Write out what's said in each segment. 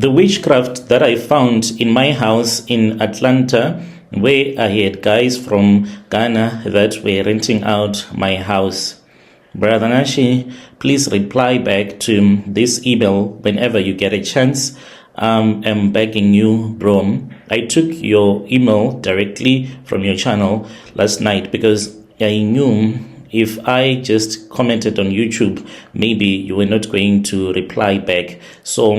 The witchcraft that I found in my house in Atlanta, where I had guys from Ghana that were renting out my house. Brother Nashi, please reply back to this email whenever you get a chance. I'm begging you, bro. I took your email directly from your channel last night because I knew if I just commented on YouTube, maybe you were not going to reply back. So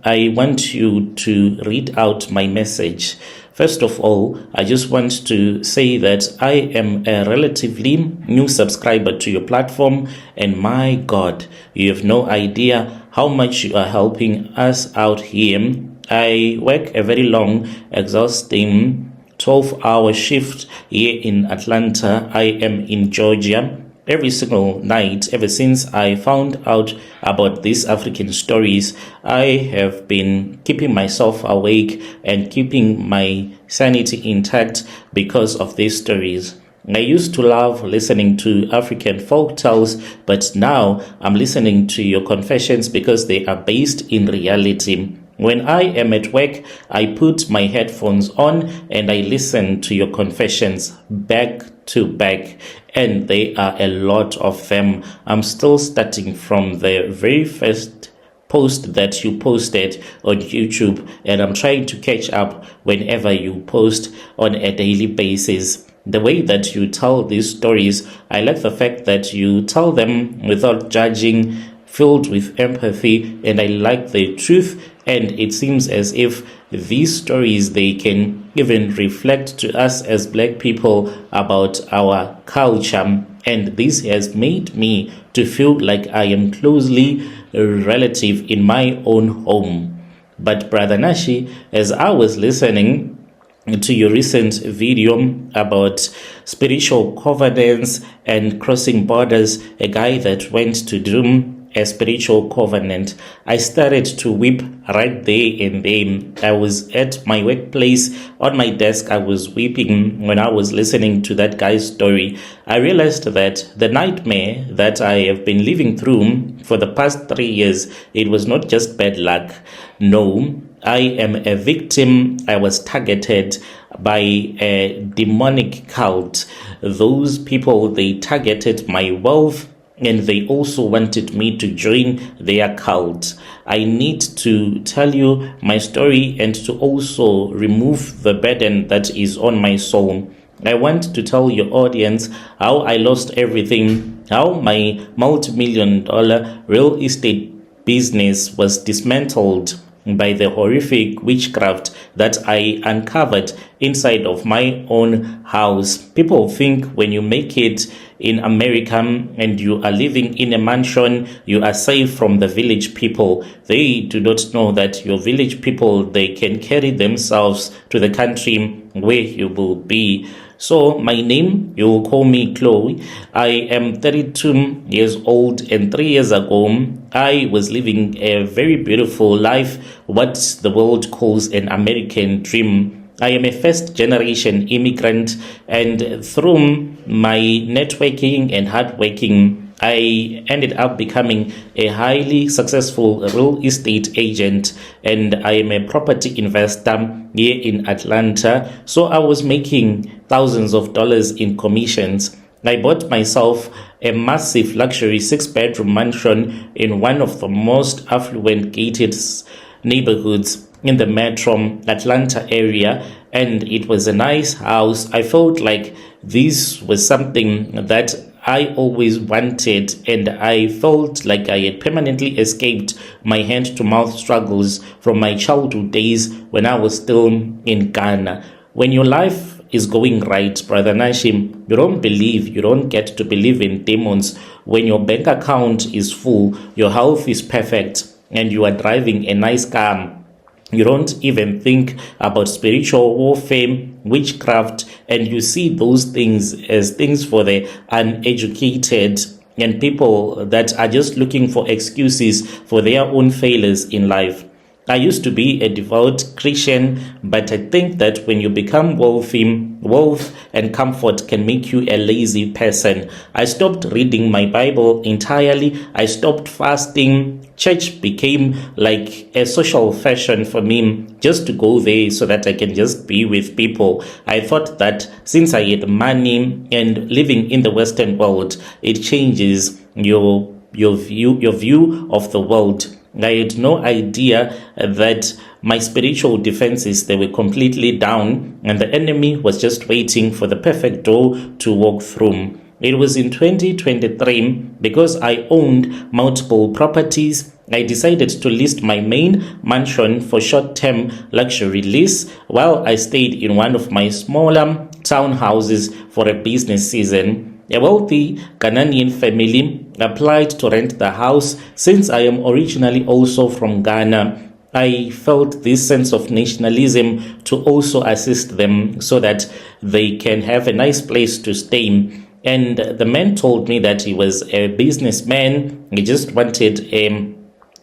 I want you to read out my message. First of all, I just want to say that I am a relatively new subscriber to your platform, and my God, you have no idea how much you are helping us out here. I work a very long, exhausting 12-hour shift here in Atlanta. I am in Georgia. Every single night, ever since I found out about these African stories, I have been keeping myself awake and keeping my sanity intact because of these stories. I used to love listening to African folk tales, but now I'm listening to your confessions because they are based in reality. When I am at work, I put my headphones on and I listen to your confessions back to back, and there are a lot of them. I'm still starting from the very first post that you posted on YouTube, and I'm trying to catch up whenever you post on a daily basis. The way that you tell these stories, I like the fact that you tell them without judging, filled with empathy, and I like the truth. And it seems as if these stories, they can even reflect to us as Black people about our culture. And this has made me to feel like I am closely a relative in my own home. But Brother Nashi, as I was listening to your recent video about spiritual covenants and crossing borders, a guy that went to do a spiritual covenant, I started to weep right there and then. I was at my workplace on my desk. I was weeping when I was listening to that guy's story. I realized that the nightmare that I have been living through for the past 3 years, it was not just bad luck. No, I am a victim. I was targeted by a demonic cult. Those people, they targeted my wealth, and they also wanted me to join their cult. I need to tell you my story and to also remove the burden that is on my soul. I want to tell your audience how I lost everything, how my multi-million-dollar real estate business was dismantled by the horrific witchcraft that I uncovered inside of my own house. People think when you make it in America and you are living in a mansion, you are safe from the village people. They do not know that your village people, they can carry themselves to the country where you will be. So my name, you will call me Chloe. I am 32 years old, and 3 years ago, I was living a very beautiful life, what the world calls an American dream. I am a first generation immigrant, and through my networking and hard working, I ended up becoming a highly successful real estate agent, and I am a property investor here in Atlanta. So I was making thousands of dollars in commissions. I bought myself a massive luxury 6-bedroom mansion in one of the most affluent gated neighborhoods in the metro Atlanta area, and it was a nice house. I felt like this was something that I always wanted, and I felt like I had permanently escaped my hand-to-mouth struggles from my childhood days when I was still in Ghana. When your life is going right, Brother Nashim, you don't get to believe in demons. When your bank account is full, your health is perfect, and you are driving a nice car, you don't even think about spiritual warfare, witchcraft, and you see those things as things for the uneducated and people that are just looking for excuses for their own failures in life. I used to be a devout Christian, but I think that when you become wealthy, wealth and comfort can make you a lazy person. I stopped reading my Bible entirely. I stopped fasting church became like a social fashion for me, just to go there so that I can just be with people. I thought that since I had money and living in the Western world, it changes your view of the world. I had no idea that my spiritual defenses, they were completely down, and the enemy was just waiting for the perfect door to walk through. It was in 2023, because I owned multiple properties, I decided to list my main mansion for short-term luxury lease while I stayed in one of my smaller townhouses for a business season. A wealthy Ghanaian family applied to rent the house. Since I am originally also from Ghana, I felt this sense of nationalism to also assist them so that they can have a nice place to stay. And the man told me that he was a businessman. He just wanted a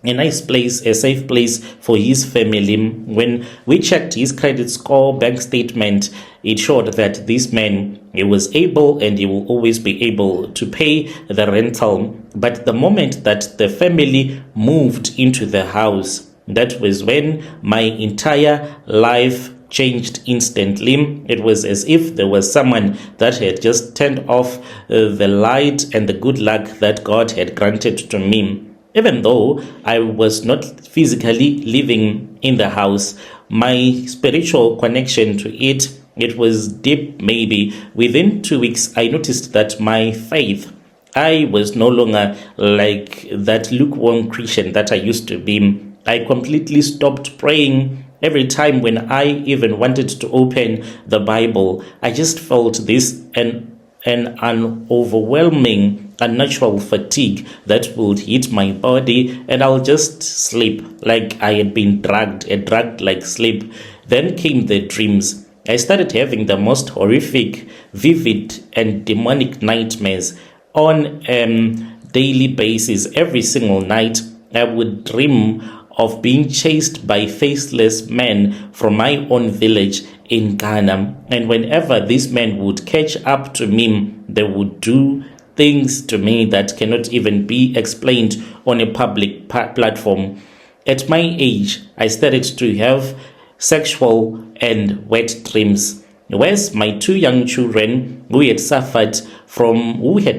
nice place, a safe place for his family. When we checked his credit score, bank statement, it showed that this man, he was able and he will always be able to pay the rental. But the moment that the family moved into the house, that was when my entire life changed instantly. It was as if there was someone that had just turned off the light and the good luck that God had granted to me. Even though I was not physically living in the house, my spiritual connection to it was deep. Maybe within 2 weeks, I noticed that my faith, I was no longer like that lukewarm Christian that I used to be. I completely stopped praying. Every time when I even wanted to open the Bible, I just felt this an overwhelming, unnatural fatigue that would hit my body, and I'll just sleep like I had been drugged, a drugged like sleep. Then came the dreams. I started having the most horrific, vivid, and demonic nightmares on a daily basis. Every single night, I would dream of being chased by faceless men from my own village in Ghana. And whenever these men would catch up to me, they would do things to me that cannot even be explained on a public platform. At my age, I started to have sexual and wet dreams. Whereas my two young children who had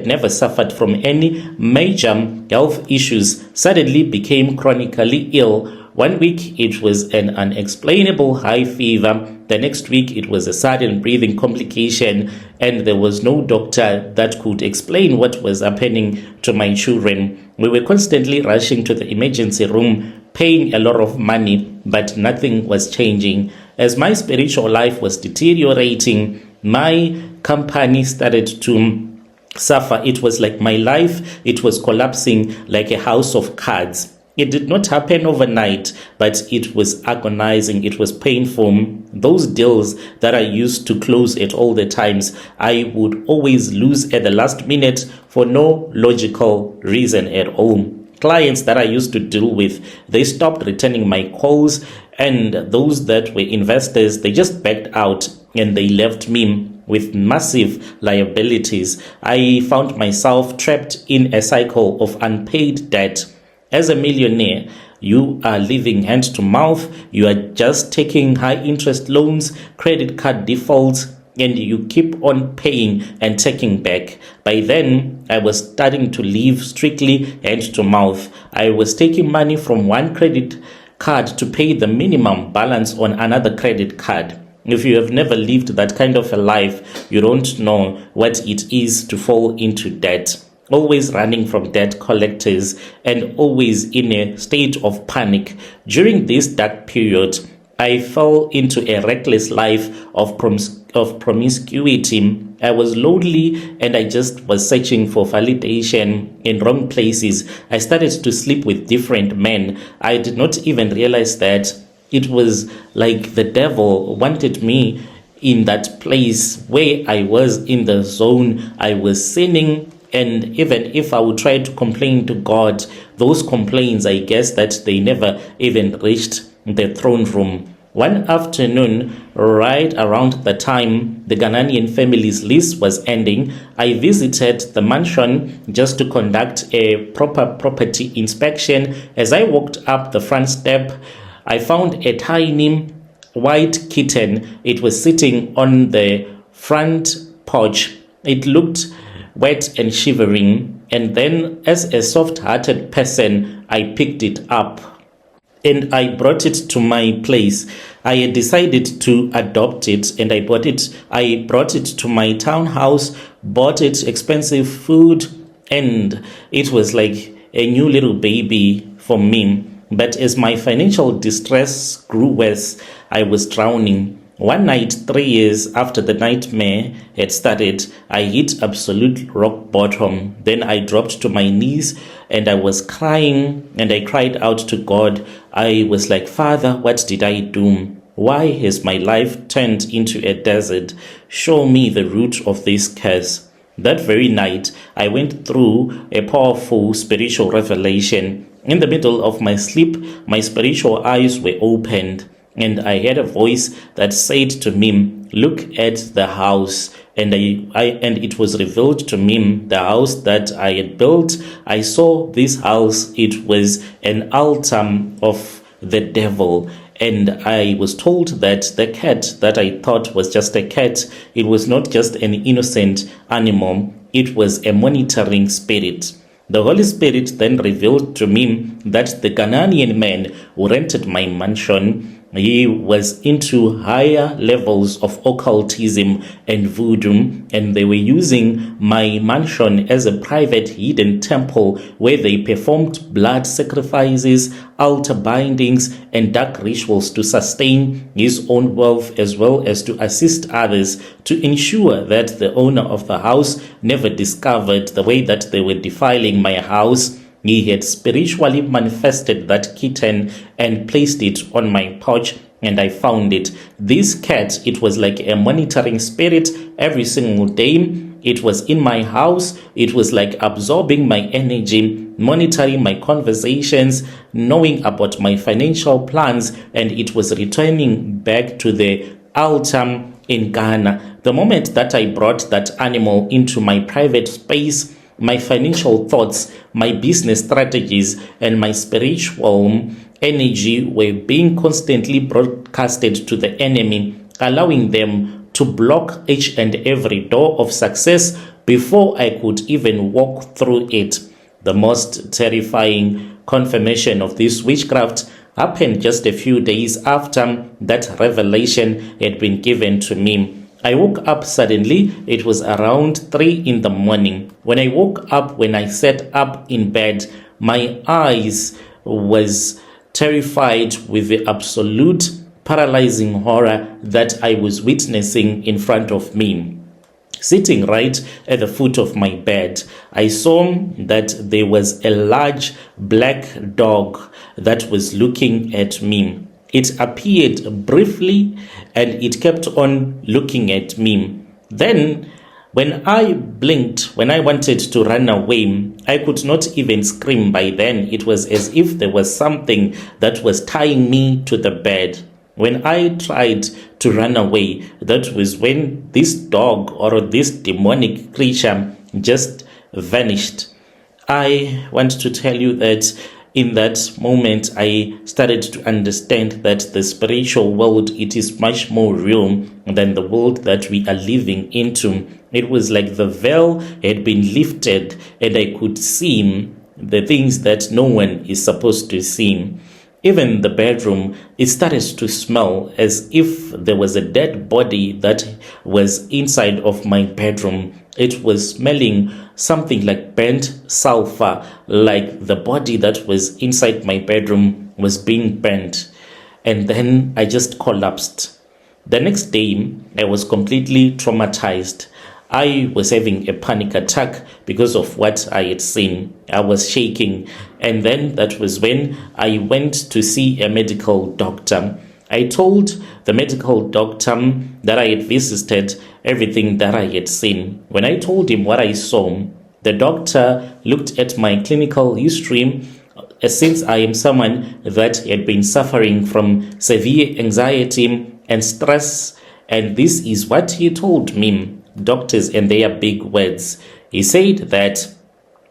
never suffered from any major health issues suddenly became chronically ill. 1 week it was an unexplainable high fever. The next week it was a sudden breathing complication, and there was no doctor that could explain what was happening to my children. We were constantly rushing to the emergency room, paying a lot of money, but nothing was changing. As my spiritual life was deteriorating, my company started to suffer. It was like my life, it was collapsing like a house of cards. It did not happen overnight, but it was agonizing. It was painful. Those deals that I used to close at all the times, I would always lose at the last minute for no logical reason at all. Clients that I used to deal with, they stopped returning my calls, and those that were investors, they just backed out and they left me with massive liabilities. I found myself trapped in a cycle of unpaid debt. As a millionaire, you are living hand to mouth. You are just taking high interest loans, credit card defaults, and you keep on paying and taking back. By then, I was starting to live strictly hand to mouth. I was taking money from one credit card to pay the minimum balance on another credit card. If you have never lived that kind of a life, you don't know what it is to fall into debt. Always running from debt collectors and always in a state of panic. During this dark period, I fell into a reckless life of promiscuity. I was lonely and I just was searching for validation in wrong places. I started to sleep with different men. I did not even realize that it was like the devil wanted me in that place where I was in the zone. I was sinning. And even if I would try to complain to God, those complaints, I guess that they never even reached the throne room. One afternoon, right around the time the Ghanaian family's lease was ending, I visited the mansion just to conduct a proper property inspection. As I walked up the front step, I found a tiny white kitten. It was sitting on the front porch. It looked wet and shivering, and then, as a soft-hearted person, I picked it up and I brought it to my place. I had decided to adopt it, and I brought it to my townhouse, bought it expensive food, and it was like a new little baby for me. But as my financial distress grew worse, I was drowning. One night, 3 years after the nightmare had started, I hit absolute rock bottom. Then I dropped to my knees and I was crying, and I cried out to God. I was like, Father, what did I do? Why has my life turned into a desert? Show me the root of this curse. That very night, I went through a powerful spiritual revelation. In the middle of my sleep, my spiritual eyes were opened, and I heard a voice that said to me, look at the house. And it was revealed to me the house that I had built. I saw this house. It was an altar of the devil. And I was told that the cat that I thought was just a cat, it was not just an innocent animal. It was a monitoring spirit. The Holy Spirit then revealed to me that the Ghanaian man who rented my mansion, he was into higher levels of occultism and voodoo, and they were using my mansion as a private hidden temple where they performed blood sacrifices, altar bindings, and dark rituals to sustain his own wealth, as well as to assist others to ensure that the owner of the house never discovered the way that they were defiling my house. He had spiritually manifested that kitten and placed it on my porch, and I found it. This cat, it was like a monitoring spirit every single day. It was in my house. It was like absorbing my energy, monitoring my conversations, knowing about my financial plans, and it was returning back to the altar in Ghana. The moment that I brought that animal into my private space, my financial thoughts, my business strategies, and my spiritual energy were being constantly broadcasted to the enemy, allowing them to block each and every door of success before I could even walk through it. The most terrifying confirmation of this witchcraft happened just a few days after that revelation had been given to me. I woke up suddenly. It was around 3 in the morning. When I woke up, when I sat up in bed, my eyes was terrified with the absolute paralyzing horror that I was witnessing in front of me. Sitting right at the foot of my bed, I saw that there was a large black dog that was looking at me. It appeared briefly and it kept on looking at me. Then, when I blinked, when I wanted to run away, I could not even scream by then. It was as if there was something that was tying me to the bed. When I tried to run away, that was when this dog or this demonic creature just vanished. I want to tell you that in that moment, I started to understand that the spiritual world, it is much more real than the world that we are living into. It was like the veil had been lifted and I could see the things that no one is supposed to see. Even the bedroom, it started to smell as if there was a dead body that was inside of my bedroom. It was smelling something like burnt sulfur, like the body that was inside my bedroom was being burnt. And then I just collapsed. The next day, I was completely traumatized. I was having a panic attack because of what I had seen. I was shaking. And then that was when I went to see a medical doctor. I told the medical doctor that I had visited everything that I had seen. When I told him what I saw, the doctor looked at my clinical history, since I am someone that had been suffering from severe anxiety and stress, and this is what he told me, doctors and their big words. He said that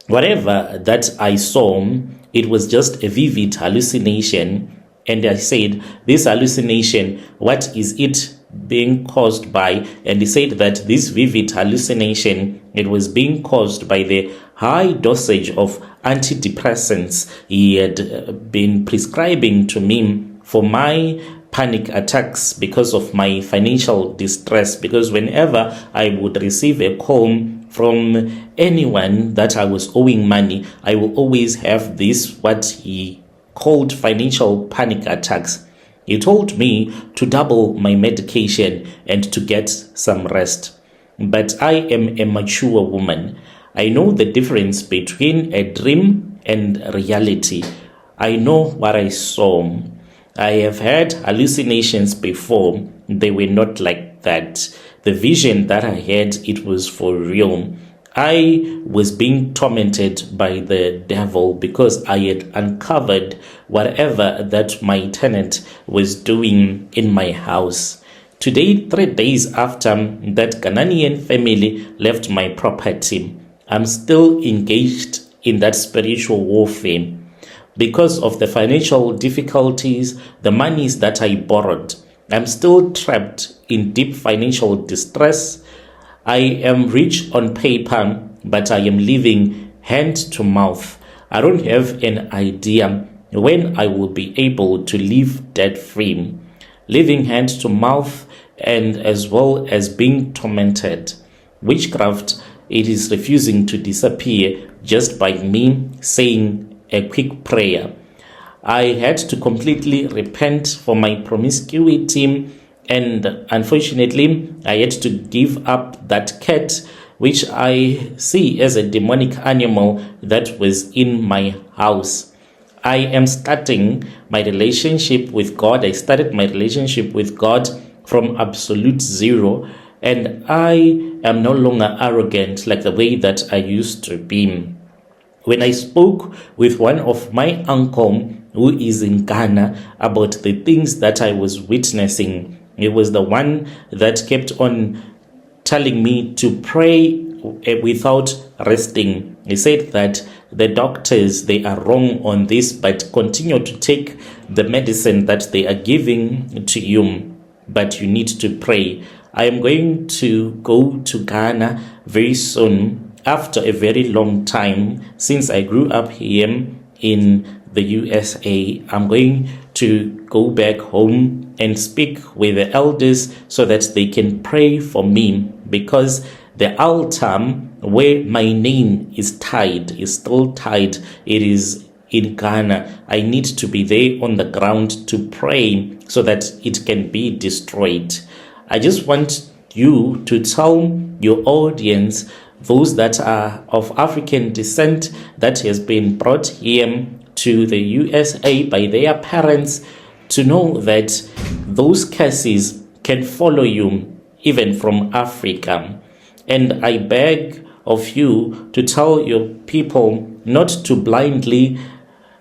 whatever that I saw, it was just a vivid hallucination. And I said, this hallucination, what is it being caused by? And he said that this vivid hallucination, it was being caused by the high dosage of antidepressants he had been prescribing to me for my panic attacks because of my financial distress. Because whenever I would receive a call from anyone that I was owing money, I will always have this, what he called financial panic attacks. He told me to double my medication and to get some rest. But I am a mature woman. I know the difference between a dream and reality. I know what I saw. I have had hallucinations before. They were not like that. The vision that I had, it was for real. I was being tormented by the devil because I had uncovered whatever that my tenant was doing in my house. Today, 3 days after that Ghanaian family left my property, I'm still engaged in that spiritual warfare. Because of the financial difficulties, the monies that I borrowed, I'm still trapped in deep financial distress. I am rich on paper, but I am living hand to mouth. I don't have an idea when I will be able to live debt-free. Living hand to mouth and as well as being tormented. Witchcraft, it is refusing to disappear just by me saying a quick prayer. I had to completely repent for my promiscuity, and unfortunately, I had to give up that cat, which I see as a demonic animal that was in my house. I am starting my relationship with God. I started my relationship with God from absolute zero, and I am no longer arrogant like the way that I used to be. When I spoke with one of my uncle who is in Ghana about the things that I was witnessing, it was the one that kept on telling me to pray without resting. He said that the doctors, they are wrong on this, but continue to take the medicine that they are giving to you, but you need to pray. I am going to go to Ghana very soon after a very long time. Since I grew up here in the USA, I'm going to go back home and speak with the elders so that they can pray for me, because the altar where my name is tied is still tied. It is in Ghana. I need to be there on the ground to pray so that it can be destroyed. I just want you to tell your audience, those that are of African descent, that has been brought here to the USA by their parents, to know that those curses can follow you even from Africa. And I beg of you to tell your people not to blindly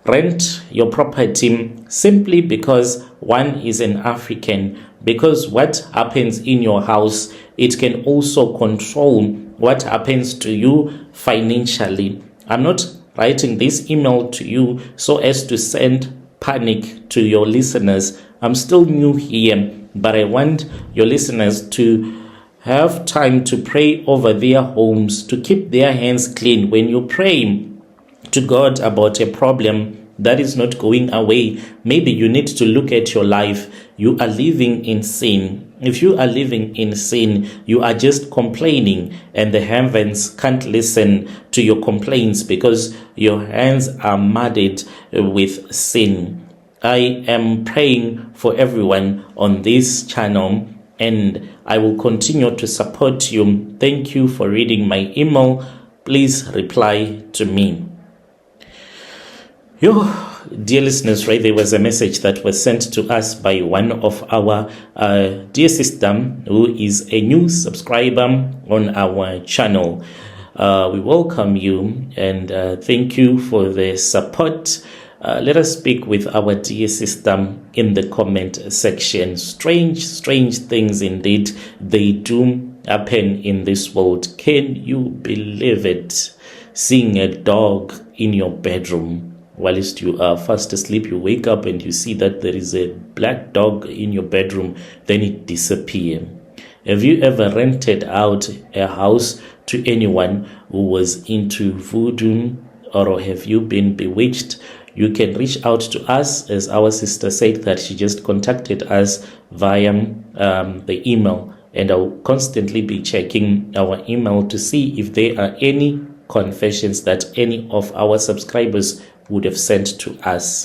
rent your property simply because one is an African, because what happens in your house, it can also control what happens to you financially. I'm not writing this email to you so as to send panic to your listeners. I'm still new here, but I want your listeners to have time to pray over their homes, to keep their hands clean. When you pray to God about a problem that is not going away, maybe you need to look at your life. You are living in sin. If you are living in sin, you are just complaining, and the heavens can't listen to your complaints because your hands are muddied with sin. I am praying for everyone on this channel, and I will continue to support you. Thank you for reading my email. Please reply to me. Dear listeners, right, there was a message that was sent to us by one of our dear sister who is a new subscriber on our channel. We welcome you and thank you for the support. Let us speak with our dear sister in the comment section. Strange things indeed, they do happen in this world. Can you believe it? Seeing a dog in your bedroom whilst you are fast asleep, you wake up and you see that there is a black dog in your bedroom, then it disappears. Have you ever rented out a house to anyone who was into voodoo, or have you been bewitched? You can reach out to us, as our sister said that she just contacted us via the email, and I'll constantly be checking our email to see if there are any confessions that any of our subscribers would have sent to us.